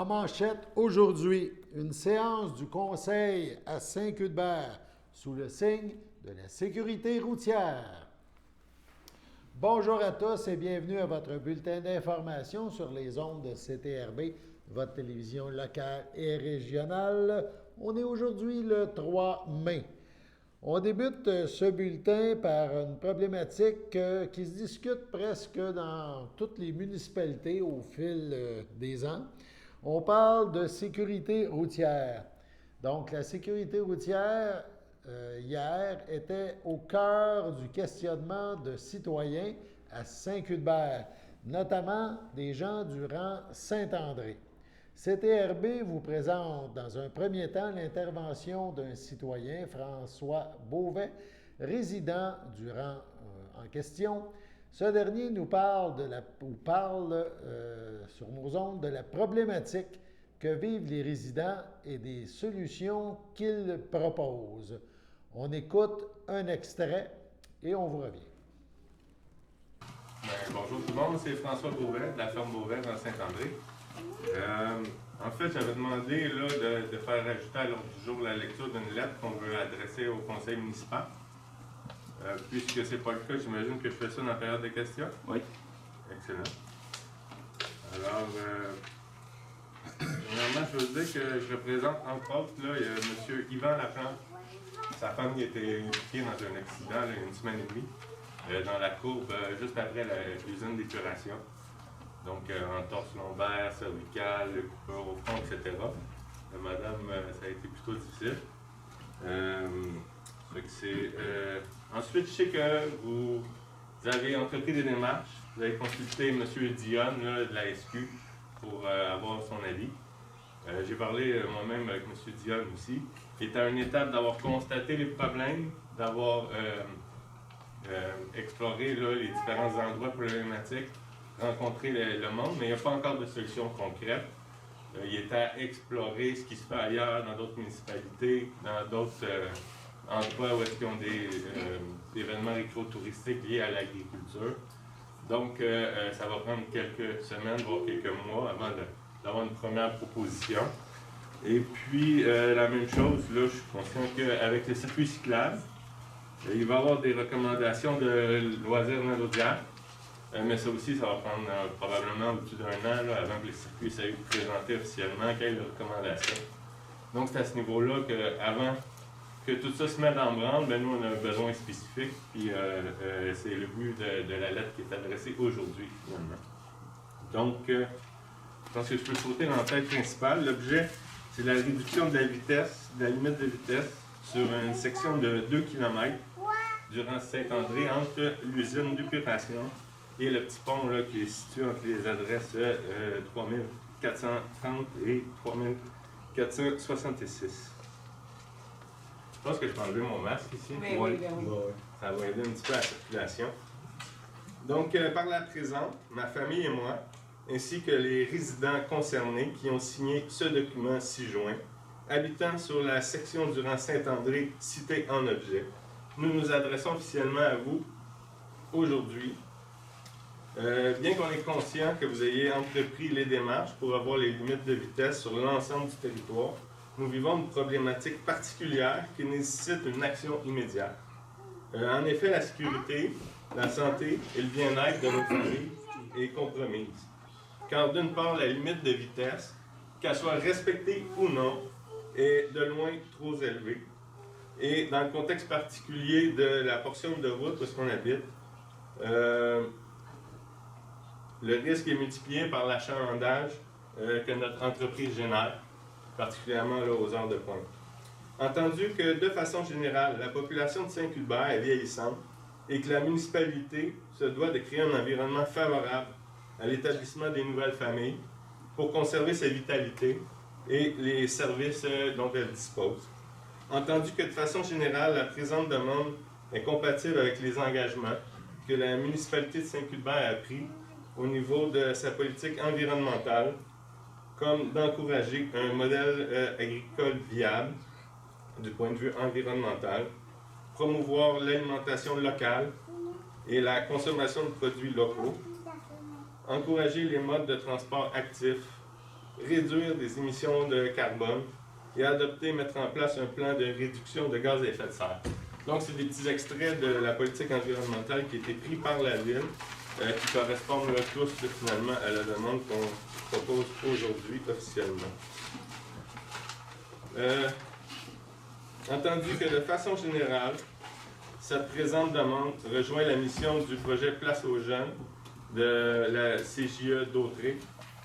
manchette aujourd'hui, une séance du Conseil à Saint-Cuthbert sous le signe de la sécurité routière. Bonjour à tous et bienvenue à votre bulletin d'information sur les ondes de CTRB, votre télévision locale et régionale. On est aujourd'hui le 3 mai. On débute ce bulletin par une problématique qui se discute presque dans toutes les municipalités au fil des ans. On parle de sécurité routière. Donc, la sécurité routière, hier, était au cœur du questionnement de citoyens à Saint-Cuthbert, notamment des gens du rang Saint-André. CTRB vous présente dans un premier temps l'intervention d'un citoyen, François Beauvais, résident du rang en question. Ce dernier nous parle sur nos ondes de la problématique que vivent les résidents et des solutions qu'il propose. On écoute un extrait et on vous revient. Bonjour tout le monde, c'est François Beauvais de la ferme Beauvais dans Saint-André. En fait, j'avais demandé là, de faire ajouter à l'ordre du jour la lecture d'une lettre qu'on veut adresser au conseil municipal. Puisque ce n'est pas le cas, j'imagine que je fais ça dans la période de questions. Oui. Excellent. Alors, premièrement, je veux dire que je représente entre autres là, M. Yvan Laplante. Sa femme y était impliquée dans un accident là, une semaine et demie dans la courbe juste après l'usine d'épuration. Donc, entorse lombaire, cervicale, coupure au front, etc. Madame, ça a été plutôt difficile. Ensuite, je sais que vous avez entrepris des démarches. Vous avez consulté M. Dionne là, de la SQ pour avoir son avis. J'ai parlé moi-même avec M. Dionne aussi. Il est à une étape d'avoir constaté les problèmes, d'avoir exploré là, les différents endroits problématiques, rencontrer le monde, mais il n'y a pas encore de solution concrète. Il est à explorer ce qui se fait ailleurs, dans d'autres municipalités, dans d'autres endroits où est-ce qu'ils ont des événements éco-touristiques liés à l'agriculture. Donc, ça va prendre quelques semaines, voire quelques mois avant d'avoir une première proposition. Et puis, la même chose, là, je suis conscient qu'avec le circuit cyclable, il va y avoir des recommandations de loisirs nord-audiaires. Mais ça aussi, ça va prendre probablement au-dessus d'un an là, avant que le circuit soit présenté officiellement, qu'il y ait les recommandations. Donc, c'est à ce niveau-là qu'avant que tout ça se mette en branle, ben, nous, on a un besoin spécifique, puis c'est le but de la lettre qui est adressée aujourd'hui, finalement. Donc, je pense que je peux sauter dans la tête principale. L'objet, c'est la réduction de la vitesse, de la limite de vitesse, sur une section de 2 km durant Saint-André, entre l'usine d'épuration et le petit pont là, qui est situé entre les adresses 3430 et 3466. Je pense que je peux enlever mon masque ici. Oui. Ça va aider un petit peu à la circulation. Donc, par la présente, ma famille et moi, ainsi que les résidents concernés qui ont signé ce document ci-joint, habitant sur la section du rang Saint-André citée en objet, nous nous adressons officiellement à vous aujourd'hui. Bien qu'on est conscient que vous ayez entrepris les démarches pour avoir les limites de vitesse sur l'ensemble du territoire, nous vivons une problématique particulière qui nécessite une action immédiate. En effet, la sécurité, la santé et le bien-être de nos familles est compromise. Car d'une part, la limite de vitesse, qu'elle soit respectée ou non, est de loin trop élevée. Et dans le contexte particulier de la portion de route où on habite, le risque est multiplié par l'achalandage que notre entreprise génère, particulièrement là, aux heures de pointe. Entendu que, de façon générale, la population de Saint-Cuthbert est vieillissante et que la municipalité se doit de créer un environnement favorable à l'établissement des nouvelles familles pour conserver sa vitalité et les services dont elle dispose. Entendu que, de façon générale, la présente demande est compatible avec les engagements que la municipalité de Saint-Cuthbert a pris au niveau de sa politique environnementale, comme d'encourager un modèle agricole viable du point de vue environnemental, promouvoir l'alimentation locale et la consommation de produits locaux, encourager les modes de transport actifs, réduire des émissions de carbone et adopter, mettre en place un plan de réduction de gaz à effet de serre. Donc, c'est des petits extraits de la politique environnementale qui a été pris par la Ville, qui correspondent là, tous finalement à la demande qu'on propose aujourd'hui officiellement. Entendu que de façon générale, cette présente demande rejoint la mission du projet Place aux jeunes de la CJE d'Autrey,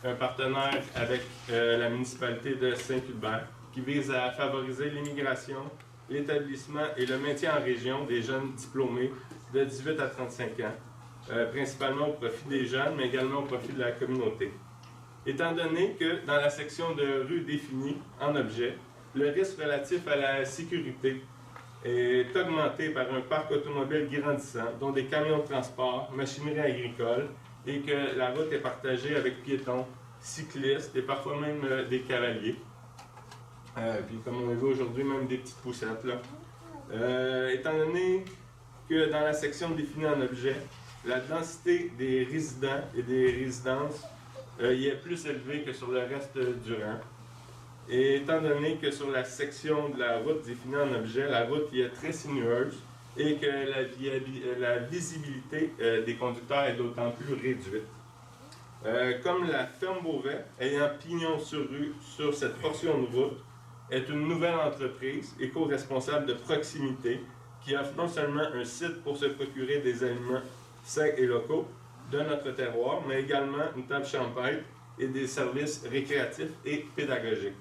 un partenaire avec la municipalité de Saint-Hubert, qui vise à favoriser l'immigration, l'établissement et le maintien en région des jeunes diplômés de 18 à 35 ans, principalement au profit des jeunes, mais également au profit de la communauté. Étant donné que dans la section de rue définie en objet, le risque relatif à la sécurité est augmenté par un parc automobile grandissant, dont des camions de transport, machinerie agricole, et que la route est partagée avec piétons, cyclistes et parfois même des cavaliers. Puis comme on a vu aujourd'hui, même des petites poussettes. Là. Étant donné que dans la section définie en objet, la densité des résidents et des résidences y est plus élevée que sur le reste du rang. Et étant donné que sur la section de la route définie en objet, la route y est très sinueuse et que la visibilité des conducteurs est d'autant plus réduite. Comme la ferme Beauvais, ayant pignon sur rue sur cette portion de route, est une nouvelle entreprise éco-responsable de proximité qui offre non seulement un site pour se procurer des aliments sains et locaux de notre terroir, mais également une table champêtre et des services récréatifs et pédagogiques.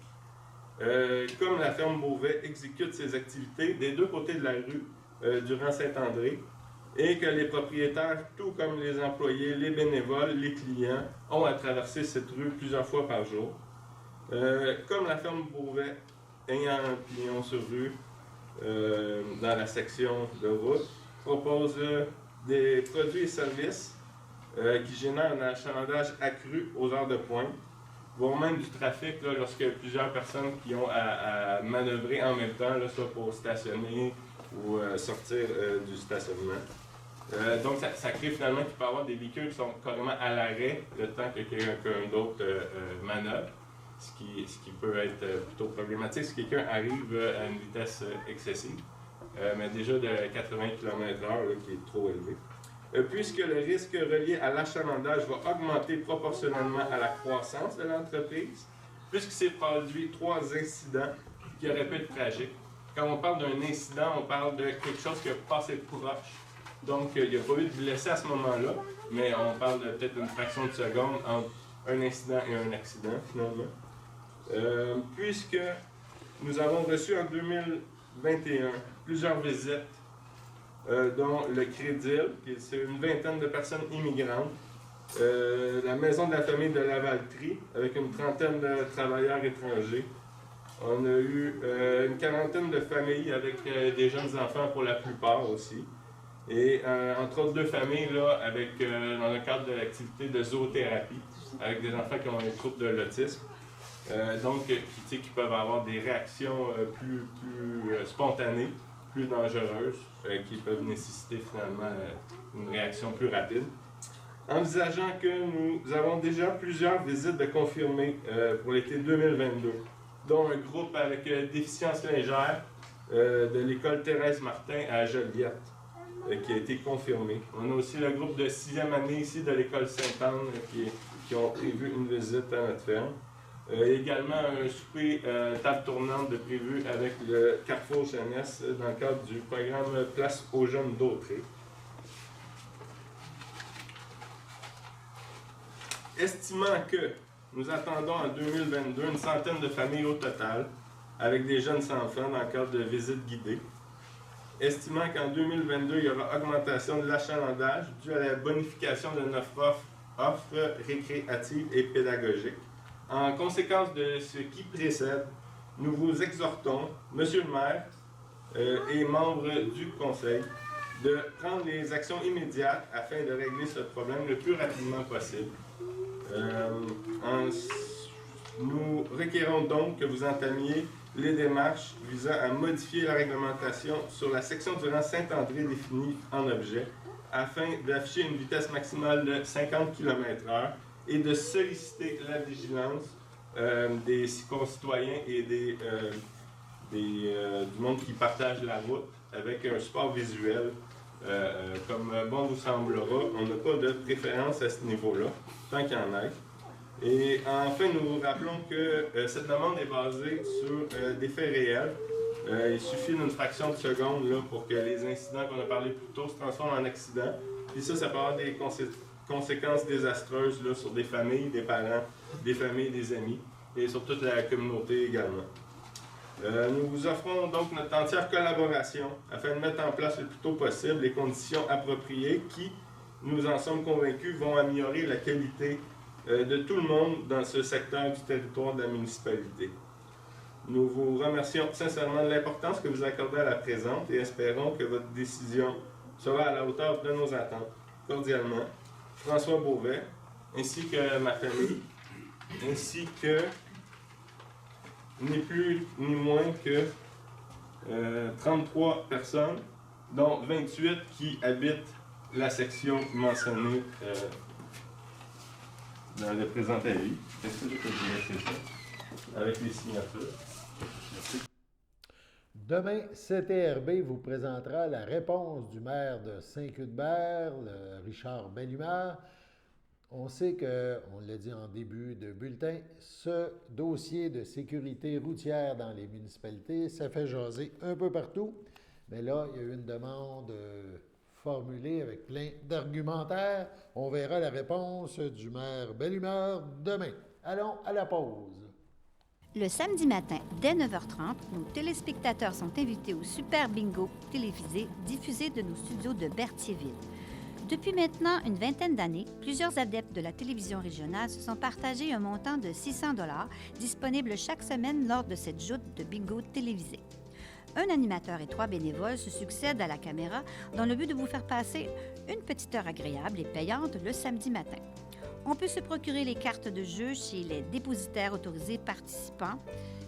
Comme la ferme Beauvais exécute ses activités des deux côtés de la rue durant Saint-André, et que les propriétaires, tout comme les employés, les bénévoles, les clients, ont à traverser cette rue plusieurs fois par jour. Comme la ferme Beauvais, ayant un pignon sur rue dans la section de route, propose des produits et services qui génèrent un achalandage accru aux heures de pointe, voire même du trafic là, lorsqu'il y a plusieurs personnes qui ont à manœuvrer en même temps, là, soit pour stationner ou sortir du stationnement. Donc, ça crée finalement qu'il peut y avoir des véhicules qui sont carrément à l'arrêt le temps que quelqu'un d'autre manœuvre, ce qui peut être plutôt problématique si quelqu'un arrive à une vitesse excessive, mais déjà de 80 km/h qui est trop élevé. Puisque le risque relié à l'achalandage va augmenter proportionnellement à la croissance de l'entreprise, puisqu'il s'est produit 3 incidents qui auraient pu être tragiques. Quand on parle d'un incident, on parle de quelque chose qui a passé proche. Donc, il n'y a pas eu de blessés à ce moment-là, mais on parle de peut-être une fraction de seconde entre un incident et un accident, finalement. Puisque nous avons reçu en 2021 plusieurs visites, dont le Crédil, c'est une vingtaine de personnes immigrantes, la Maison de la famille de Lavaltrie, avec une trentaine de travailleurs étrangers. On a eu une quarantaine de familles avec des jeunes enfants pour la plupart aussi. Et entre autres 2 familles là, avec, dans le cadre de l'activité de zoothérapie, avec des enfants qui ont un trouble de l'autisme. Donc, qui peuvent avoir des réactions plus spontanées, plus dangereuses, qui peuvent nécessiter finalement une réaction plus rapide. Envisageant que nous avons déjà plusieurs visites de confirmées pour l'été 2022, dont un groupe avec déficience légère de l'école Thérèse Martin à Joliette, qui a été confirmé. On a aussi le groupe de 6e année ici de l'école Sainte-Anne qui ont prévu une visite à notre ferme. Également un souper table tournante de prévu avec le Carrefour Jeunesse dans le cadre du programme Place aux jeunes d'Autrey. Estimant que nous attendons en 2022 une centaine de familles au total, avec des jeunes enfants dans le cadre de visites guidées. Estimant qu'en 2022, il y aura augmentation de l'achalandage due à la bonification de notre offre récréative et pédagogique. En conséquence de ce qui précède, nous vous exhortons, Monsieur le maire et membres du Conseil, de prendre les actions immédiates afin de régler ce problème le plus rapidement possible. Nous requérons donc que vous entamiez les démarches visant à modifier la réglementation sur la section du rang Saint-André définie en objet afin d'afficher une vitesse maximale de 50 km/h et de solliciter la vigilance des concitoyens et du monde qui partage la route avec un support visuel. Comme bon vous semblera, on n'a pas de préférence à ce niveau-là, tant qu'il y en ait. Et enfin, nous vous rappelons que cette demande est basée sur des faits réels. Il suffit d'une fraction de seconde là, pour que les incidents qu'on a parlé plus tôt se transforment en accidents. Puis ça peut avoir des conséquences désastreuses là, sur des familles, des parents, des familles, des amis et sur toute la communauté également. Nous vous offrons donc notre entière collaboration afin de mettre en place le plus tôt possible les conditions appropriées qui, nous en sommes convaincus, vont améliorer la qualité de tout le monde dans ce secteur du territoire de la municipalité. Nous vous remercions sincèrement de l'importance que vous accordez à la présente et espérons que votre décision sera à la hauteur de nos attentes. Cordialement, François Beauvais, ainsi que ma famille, ainsi que ni plus ni moins que 33 personnes, dont 28 qui habitent la section mentionnée dans le présent avis. Est-ce que je peux vous laisser ça avec les signatures? Merci. Demain, CTRB vous présentera la réponse du maire de Saint-Cuthbert, Richard Bellumeur. On sait que, on l'a dit en début de bulletin, ce dossier de sécurité routière dans les municipalités, ça fait jaser un peu partout. Mais là, il y a eu une demande formulée avec plein d'argumentaires. On verra la réponse du maire Bellumeur demain. Allons à la pause. Le samedi matin, dès 9h30, nos téléspectateurs sont invités au Super Bingo télévisé diffusé de nos studios de Berthierville. Depuis maintenant une vingtaine d'années, plusieurs adeptes de la télévision régionale se sont partagés un montant de 600 $ disponible chaque semaine lors de cette joute de bingo télévisé. Un animateur et 3 bénévoles se succèdent à la caméra dans le but de vous faire passer une petite heure agréable et payante le samedi matin. On peut se procurer les cartes de jeu chez les dépositaires autorisés participants,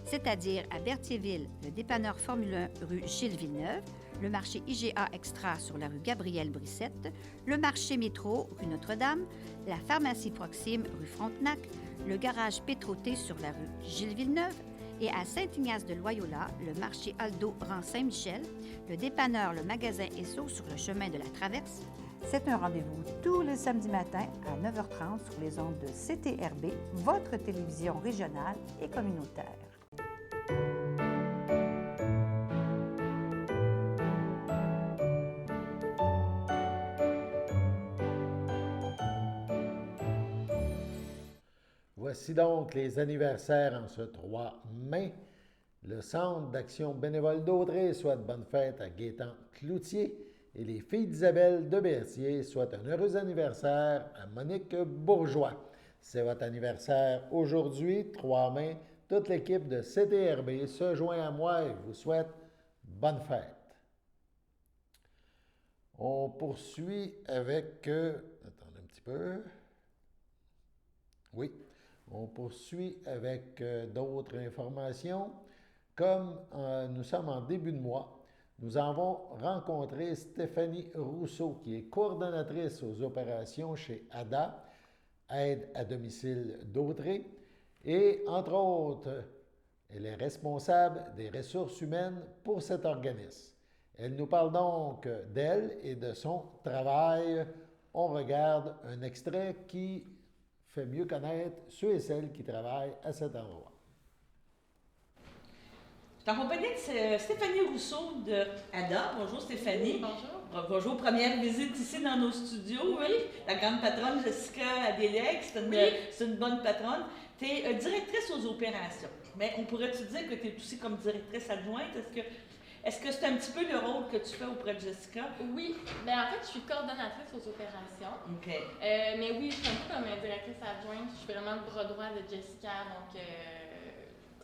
c'est-à-dire à Berthierville, le dépanneur Formule 1 rue Gilles Villeneuve, le marché IGA Extra sur la rue Gabrielle Brissette, le marché Métro rue Notre-Dame, la pharmacie Proxime rue Frontenac, le garage Pétroté sur la rue Gilles Villeneuve et à Saint-Ignace-de-Loyola, le marché Aldo rang Saint-Michel, le dépanneur Le Magasin Esso sur le chemin de la Traverse. C'est un rendez-vous tous les samedis matins à 9h30 sur les ondes de CTRB, votre télévision régionale et communautaire. Voici donc les anniversaires en ce 3 mai. Le Centre d'action bénévole d'Audrey souhaite bonne fête à Gaétan Cloutier et les filles d'Isabelle de Berthier souhaitent un heureux anniversaire à Monique Bourgeois. C'est votre anniversaire aujourd'hui, 3 mai. Toute l'équipe de CTRB se joint à moi et vous souhaite bonne fête. On poursuit avec... attendez un petit peu. Oui. On poursuit avec d'autres informations. Comme nous sommes en début de mois, nous avons rencontré Stéphanie Rousseau, qui est coordonnatrice aux opérations chez ADA, Aide à domicile d'Audrey, et entre autres, elle est responsable des ressources humaines pour cet organisme. Elle nous parle donc d'elle et de son travail. On regarde un extrait qui fait mieux connaître ceux et celles qui travaillent à cet endroit. Je suis en compagnie de Stéphanie Rousseau de ADA. Bonjour Stéphanie. Oui, bonjour. Bonjour, première visite ici dans nos studios. Oui. La grande patronne Jessica Adélec, c'est une bonne patronne. Tu es directrice aux opérations. Mais on pourrait-tu dire que tu es aussi comme directrice adjointe? Est-ce que c'est un petit peu le rôle que tu fais auprès de Jessica? Oui. Bien, en fait, je suis coordonnatrice aux opérations. OK. Mais oui, je suis un peu comme directrice adjointe. Je suis vraiment le bras droit de Jessica. Donc,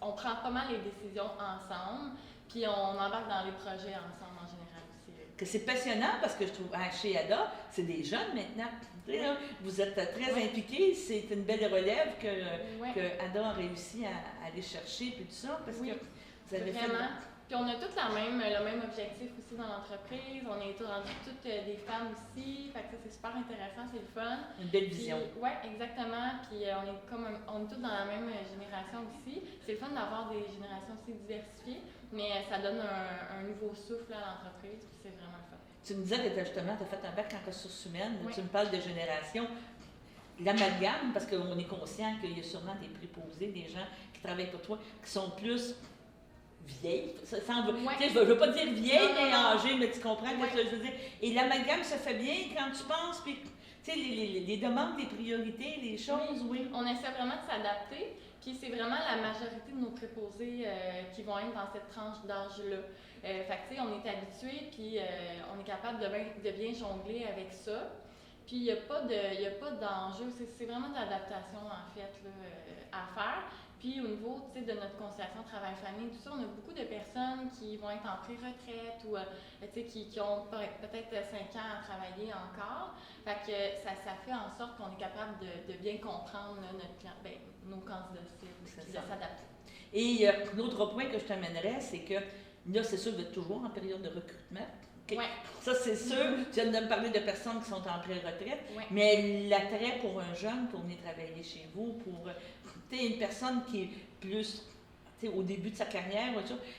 on prend pas mal les décisions ensemble. Puis, on embarque dans les projets ensemble en général aussi. Que c'est passionnant parce que je trouve, chez ADA, c'est des jeunes maintenant. Vous êtes très impliqués. C'est une belle relève que ADA a réussi à aller chercher. Puis tout ça. Parce que vous avez vraiment. Puis on a tous le même objectif aussi dans l'entreprise. On est rendues toutes des femmes aussi. Fait que ça, c'est super intéressant, c'est le fun. Une belle vision. Oui, exactement. Puis on est tous dans la même génération aussi. C'est le fun d'avoir des générations aussi diversifiées, mais ça donne un nouveau souffle à l'entreprise. Puis c'est vraiment le fun. Tu me disais que justement, tu as fait un bac en ressources humaines. Oui. Tu me parles de génération. L'amalgame, parce qu'on est conscient qu'il y a sûrement des préposés, des gens qui travaillent pour toi, qui sont plus vieilles. Je ne veux pas dire vieilles, mais âgées, mais tu comprends ce que je veux dire. Et l'amalgame se fait bien quand tu penses, puis tu sais, les demandes, les priorités, les choses, oui. On essaie vraiment de s'adapter, puis c'est vraiment la majorité de nos préposés qui vont être dans cette tranche d'âge-là. Fait que tu sais, on est habitué, puis on est capable de bien jongler avec ça. Puis il n'y a pas d'enjeu, c'est vraiment de l'adaptation en fait là, à faire. Puis au niveau de notre conciliation travail-famille, tout ça, on a beaucoup de personnes qui vont être en pré-retraite ou qui ont peut-être 5 ans à travailler encore. Fait que ça fait en sorte qu'on est capable de bien comprendre là, nos candidats cibles, de s'adapter. Et l'autre point que je t'amènerais, c'est que là, c'est sûr, vous êtes toujours en période de recrutement. Okay. Ouais. Ça, c'est sûr. Tu viens de me parler de personnes qui sont en pré-retraite, mais l'attrait pour un jeune pour venir travailler chez vous, pour une personne qui est plus au début de sa carrière,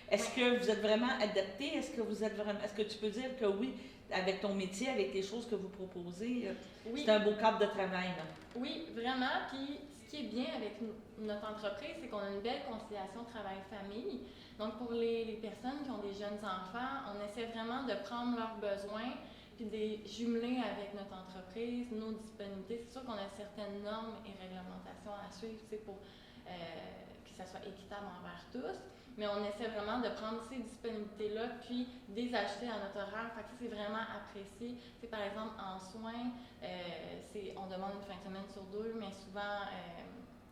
est-ce que vous êtes vraiment adapté? Est-ce que tu peux dire que oui, avec ton métier, avec les choses que vous proposez, c'est un beau cadre de travail? Là? Oui, vraiment. Puis ce qui est bien avec notre entreprise, c'est qu'on a une belle conciliation travail-famille. Donc, pour les personnes qui ont des jeunes enfants, on essaie vraiment de prendre leurs besoins puis de les jumeler avec notre entreprise, nos disponibilités. C'est sûr qu'on a certaines normes et réglementations à suivre pour que ça soit équitable envers tous, mais on essaie vraiment de prendre ces disponibilités-là puis de les acheter à notre horaire. Fait que ça, c'est vraiment apprécié. T'sais, par exemple, en soins, on demande une fin de semaine sur 2, mais souvent,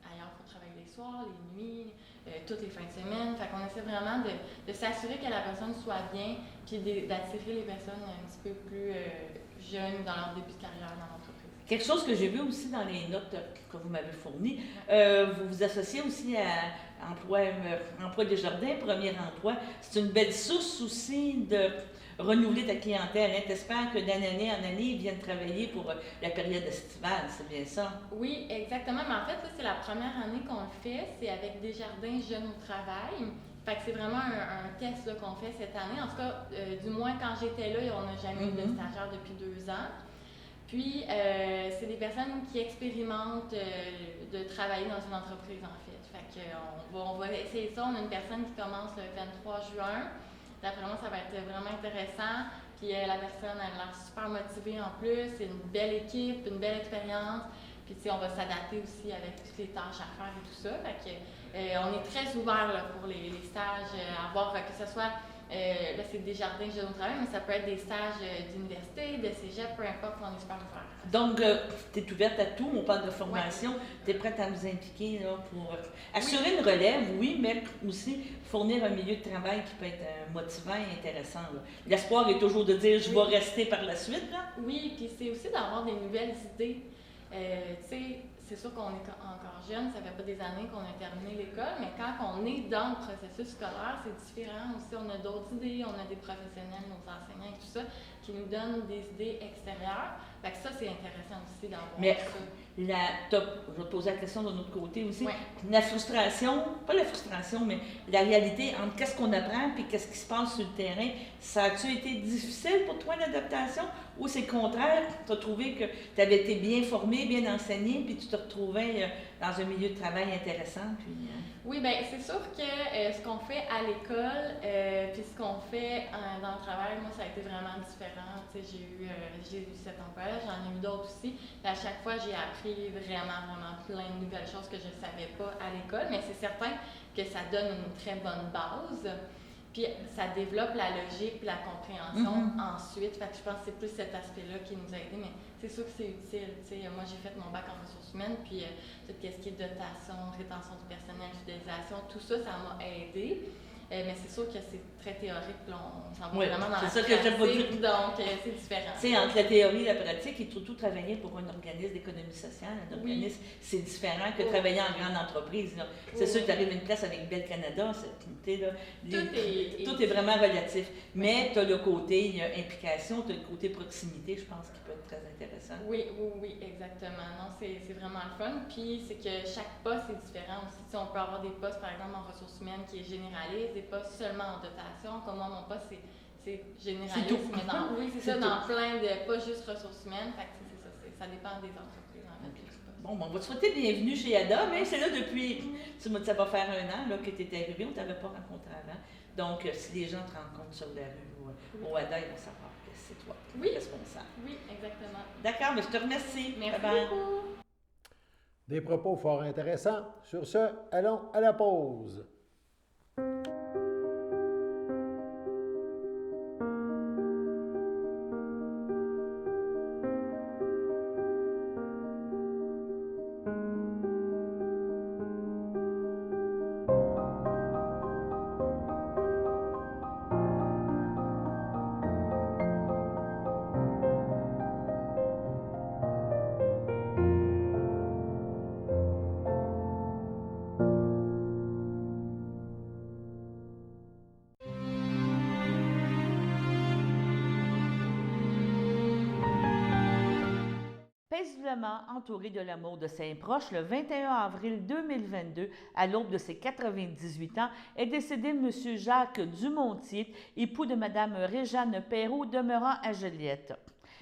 ailleurs, il faut travailler les soirs, les nuits, toutes les fins de semaine. Fait qu'on essaie vraiment de s'assurer que la personne soit bien, puis d'attirer les personnes un petit peu plus jeunes dans leur début de carrière dans l'entreprise. Quelque chose que j'ai vu aussi dans les notes que vous m'avez fournies, vous vous associez aussi à Emploi Desjardins, Premier Emploi. C'est une belle source aussi de renouveler ta clientèle. Hein? T'espères que d'année en année, ils viennent travailler pour la période estivale, c'est bien ça? Oui, exactement. Mais en fait, là, c'est la première année qu'on le fait. C'est avec Desjardins Jeunes au travail. Fait que c'est vraiment un test là, qu'on fait cette année. En tout cas, du moins quand j'étais là, on n'a jamais eu de stagiaire depuis 2 ans. Puis, c'est des personnes qui expérimentent de travailler dans une entreprise, en fait. Fait qu'on va essayer ça. On a une personne qui commence le 23 juin. D'après moi, ça va être vraiment intéressant. Puis la personne, elle a l'air super motivée en plus. C'est une belle équipe, une belle expérience. Puis tu sais, on va s'adapter aussi avec toutes les tâches à faire et tout ça. Fait que on est très ouvert là, pour les stages, à voir que ce soit, là c'est Desjardins Jeunes au travail, mais ça peut être des stages d'université, de cégep, peu importe, on est super ouvert. Donc, tu es ouverte à tout, on parle de formation, tu es prête à vous impliquer là, pour assurer une relève, oui, mais aussi fournir un milieu de travail qui peut être motivant et intéressant. L'espoir est toujours de dire je vais rester par la suite. Là. Oui, puis c'est aussi d'avoir des nouvelles idées. Tu sais, c'est sûr qu'on est encore jeune, ça fait pas des années qu'on a terminé l'école, mais quand on est dans le processus scolaire, c'est différent aussi. On a d'autres idées, on a des professionnels, nos enseignants et tout ça, qui nous donnent des idées extérieures. Fait que ça, c'est intéressant aussi d'avoir ça. Je vais te poser la question de notre côté aussi. Oui. La frustration, pas la frustration, mais la réalité entre qu'est-ce qu'on apprend et qu'est-ce qui se passe sur le terrain, ça a-tu été difficile pour toi l'adaptation ou c'est le contraire? Tu as trouvé que tu avais été bien formé, bien enseigné, puis tu te retrouvais dans un milieu de travail intéressant? Puis, Oui, bien, c'est sûr que ce qu'on fait à l'école puis ce qu'on fait dans le travail, moi, ça a été vraiment différent. Tu sais, j'ai eu cet emploi-là, j'en ai eu d'autres aussi. Puis à chaque fois, j'ai appris vraiment plein de nouvelles choses que je ne savais pas à l'école, mais c'est certain que ça donne une très bonne base. Puis ça développe la logique et la compréhension ensuite. Fait que je pense que c'est plus cet aspect-là qui nous a aidés. Mais c'est sûr que c'est utile. T'sais, moi, j'ai fait mon bac en ressources humaines, puis tout ce qui est dotation, rétention du personnel, fidélisation, tout ça, ça m'a aidé. Mais c'est sûr que c'est très théorique, là, on s'en va Oui, vraiment dans la c'est ça que j'aime pas pratique, dire. donc c'est différent. Tu sais, entre la théorie et la pratique, et surtout travailler pour un organisme d'économie sociale, un Oui. organisme, c'est différent que Oui. travailler en grande entreprise. Là. C'est Oui. sûr que tu arrives à une place avec Bell Canada, tout est est vraiment relatif. Mais tu as le côté implication, tu as le côté proximité, je pense, qui peut être très intéressant. Oui, exactement. Non, c'est vraiment le fun. Puis c'est que chaque poste est différent aussi. Tu sais, on peut avoir des postes, par exemple, en ressources humaines qui est généraliste, des postes seulement en dotation. Comme moi, mon poste, c'est généraliste, C'est tout. mais oui, c'est ça, C'est dans plein de, pas juste ressources humaines. Fait que c'est ça, ça dépend des entreprises, en fait. Bon, on va te souhaiter bienvenue chez Ada, mais c'est là depuis, tu m'as dit ça va faire 1 an là, que tu étais arrivée, on ne t'avait pas rencontré avant. Donc, si les gens te rencontrent sur la rue ou au Ada, ils vont savoir que c'est toi qui es responsable. Oui, exactement. D'accord, mais je te remercie. Merci Bye-bye. beaucoup. Des propos fort intéressants. Sur ce, allons à la pause. Paisiblement entouré de l'amour de ses proches, le 21 avril 2022, à l'aube de ses 98 ans, est décédé M. Jacques Dumontier, époux de Mme Réjeanne Perrault, demeurant à Joliette.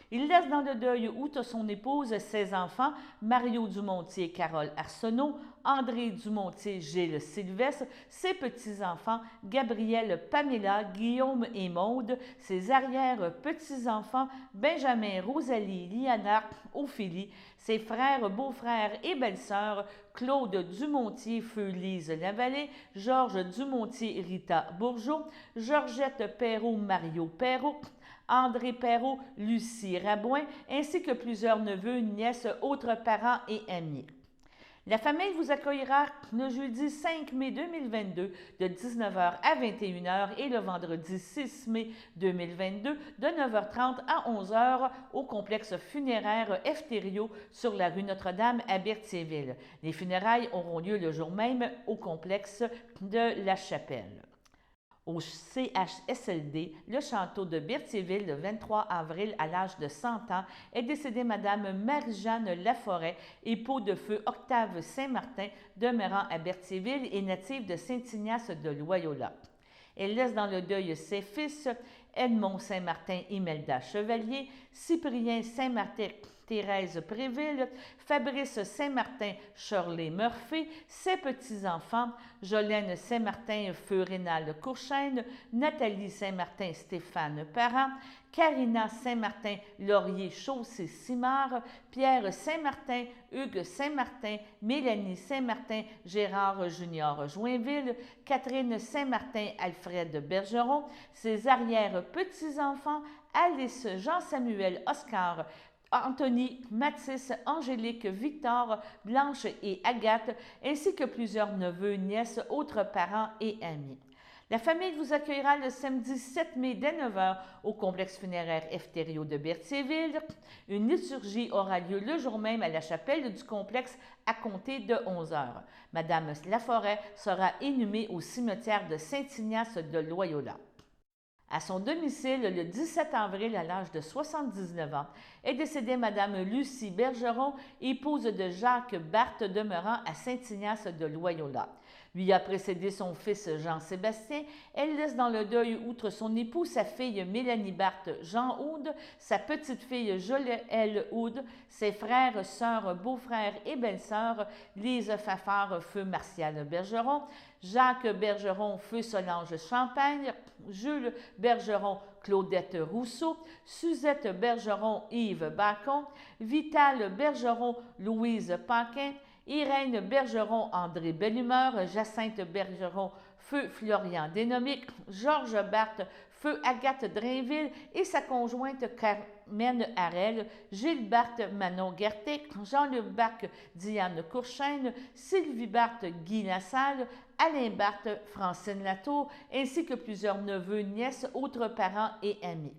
Il laisse dans le deuil, outre son épouse, ses enfants, Mario Dumontier, Carole Arsenault, André Dumontier, Gilles Sylvestre, ses petits-enfants, Gabriel, Pamela, Guillaume et Maude, ses arrière-petits-enfants, Benjamin, Rosalie, Liana, Ophélie, ses frères, beaux-frères et belles-sœurs, Claude Dumontier, Feu Lise Lavallée, Georges Dumontier, Rita Bourgeot, Georgette Perrault, Mario Perrault, André Perrault, Lucie Rabouin, ainsi que plusieurs neveux, nièces, autres parents et amis. La famille vous accueillera le jeudi 5 mai 2022 de 19h à 21h et le vendredi 6 mai 2022 de 9h30 à 11h au complexe funéraire Efterio sur la rue Notre-Dame à Berthierville. Les funérailles auront lieu le jour même au complexe de la Chapelle. Au CHSLD, le château de Berthierville, le 23 avril, à l'âge de 100 ans, est décédée Mme Marie-Jeanne Laforêt, époux de feu Octave Saint-Martin, demeurant à Berthierville et native de Saint-Ignace de Loyola. Elle laisse dans le deuil ses fils, Edmond Saint-Martin, Imelda Chevalier, Cyprien Saint-Martin, Thérèse Préville, Fabrice Saint-Martin, Shirley Murphy, ses petits-enfants, Jolène Saint-Martin, Feu Rénal Courchaine, Nathalie Saint-Martin, Stéphane Parent, Karina Saint-Martin, Laurier Chaussé Simard, Pierre Saint-Martin, Hugues Saint-Martin, Mélanie Saint-Martin, Gérard Junior Joinville, Catherine Saint-Martin, Alfred Bergeron, ses arrière-petits-enfants, Alice, Jean-Samuel, Oscar, Anthony, Mathis, Angélique, Victor, Blanche et Agathe, ainsi que plusieurs neveux, nièces, autres parents et amis. La famille vous accueillera le samedi 7 mai dès 9h au complexe funéraire Efterio de Berthierville. Une liturgie aura lieu le jour même à la chapelle du complexe à compter de 11h. Madame Laforêt sera inhumée au cimetière de Saint-Ignace de Loyola. À son domicile, le 17 avril, à l'âge de 79 ans, est décédée Mme Lucie Bergeron, épouse de Jacques Barthe, demeurant à Saint-Ignace de Loyola. Lui a précédé son fils Jean-Sébastien. Elle laisse dans le deuil, outre son époux, sa fille Mélanie Barthe, Jean Houde, sa petite-fille Joëlle Houde, ses frères, sœurs, beaux-frères et belles-sœurs, Lise Fafard, feu Martial Bergeron, Jacques Bergeron, feu Solange Champagne, Jules Bergeron, Claudette Rousseau, Suzette Bergeron, Yves Bacon, Vital Bergeron, Louise Paquin, Irène Bergeron, André Bellumeur, Jacinthe Bergeron, feu Florian Dénomique, Georges Barthe, feu Agathe Drainville et sa conjointe Carmen Harel, Gilles Barthes, Manon Gertet, Jean-Luc Barthes, Diane Courchaine, Sylvie Barthes, Guy Lassalle, Alain Barthes, Francine Latour, ainsi que plusieurs neveux, nièces, autres parents et amis.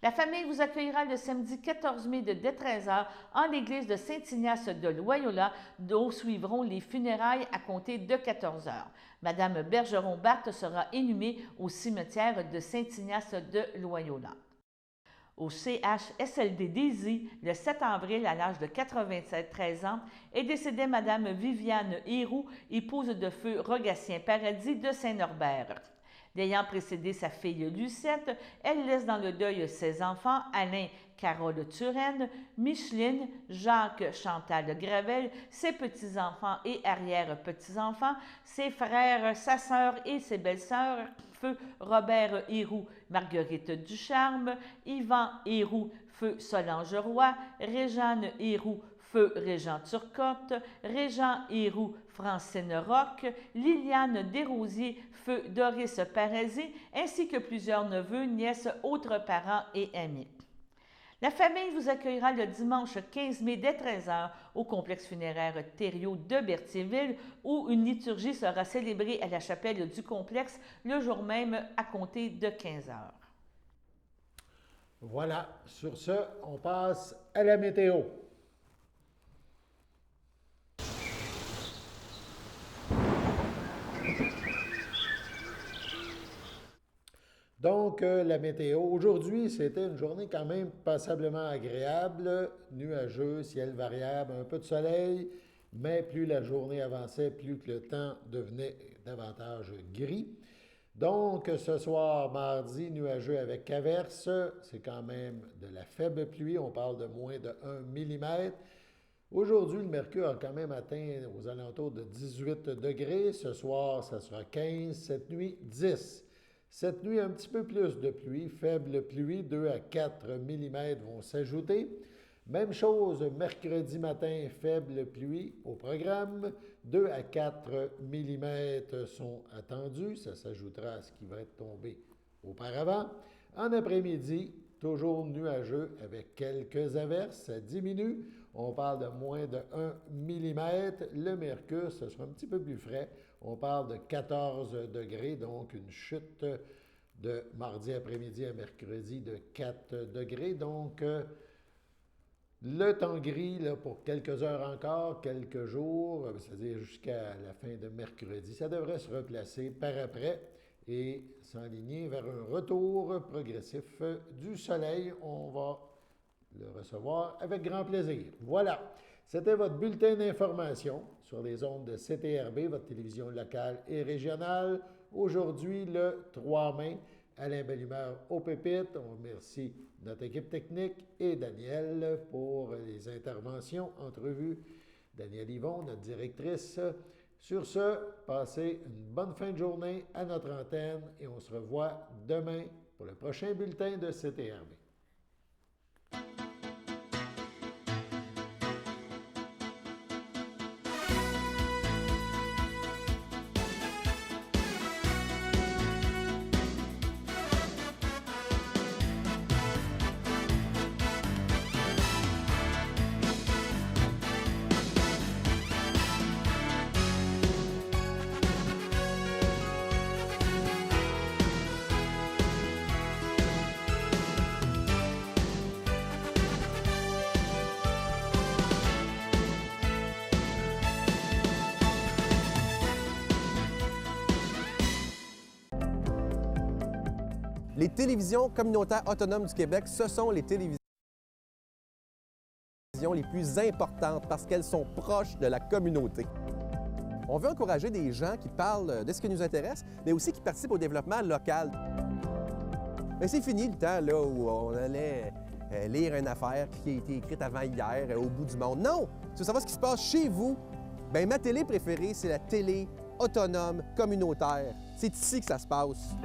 La famille vous accueillera le samedi 14 mai dès 13h en l'église de Saint-Ignace de Loyola, d'où suivront les funérailles à compter de 14h. Madame Bergeron-Barthes sera inhumée au cimetière de Saint-Ignace de Loyola. Au CHSLD d'Ézy, le 7 avril, à l'âge de 93 ans, est décédée Madame Viviane Héroux, épouse de feu Rogatien Paradis de Saint-Norbert. L'ayant précédé sa fille Lucette, elle laisse dans le deuil ses enfants, Alain, Carole Turenne, Micheline, Jacques, Chantal Gravel, ses petits-enfants et arrière-petits-enfants, ses frères, sa sœur et ses belles-sœurs, feu Robert Héroux, Marguerite Ducharme, Yvan Héroux, feu Solange Roy, Réjeanne Héroux, feu Régent Turcotte, Régent Héroux, Francine Roch, Liliane Desrosiers, feu Doris Paradis, ainsi que plusieurs neveux, nièces, autres parents et amis. La famille vous accueillera le dimanche 15 mai dès 13h au complexe funéraire Thériault de Berthierville, où une liturgie sera célébrée à la chapelle du complexe le jour même à compter de 15h. Voilà, sur ce, on passe à la météo. Donc, la météo. Aujourd'hui, c'était une journée quand même passablement agréable, nuageux, ciel variable, un peu de soleil, mais plus la journée avançait, plus que le temps devenait davantage gris. Donc, ce soir, mardi, nuageux avec averse, c'est quand même de la faible pluie, on parle de moins de 1 mm. Aujourd'hui, le mercure a quand même atteint aux alentours de 18 degrés. Ce soir, ça sera 15, cette nuit, 10. Cette nuit, un petit peu plus de pluie, faible pluie, 2 à 4 mm vont s'ajouter. Même chose, mercredi matin, faible pluie au programme, 2 à 4 mm sont attendus, ça s'ajoutera à ce qui va être tombé auparavant. En après-midi, toujours nuageux avec quelques averses, ça diminue, on parle de moins de 1 mm. Le mercure, ce sera un petit peu plus frais. On parle de 14 degrés, donc une chute de mardi après-midi à mercredi de 4 degrés. Donc, le temps gris là, pour quelques heures encore, quelques jours, c'est-à-dire jusqu'à la fin de mercredi, ça devrait se replacer par après et s'enligner vers un retour progressif du soleil. On va le recevoir avec grand plaisir. Voilà. C'était votre bulletin d'information sur les ondes de CTRB, votre télévision locale et régionale. Aujourd'hui, le 3 mai, Alain Bellumeur au pupitre. On remercie notre équipe technique et Danielle pour les interventions, entrevues. Danielle Yvon, notre directrice. Sur ce, passez une bonne fin de journée à notre antenne et on se revoit demain pour le prochain bulletin de CTRB. Les télévisions communautaires autonomes du Québec, ce sont les télévisions les plus importantes parce qu'elles sont proches de la communauté. On veut encourager des gens qui parlent de ce qui nous intéresse, mais aussi qui participent au développement local. Mais c'est fini le temps là, où on allait lire une affaire qui a été écrite avant hier au bout du monde. Non! Tu veux savoir ce qui se passe chez vous? Bien, ma télé préférée, c'est la télé autonome communautaire. C'est ici que ça se passe.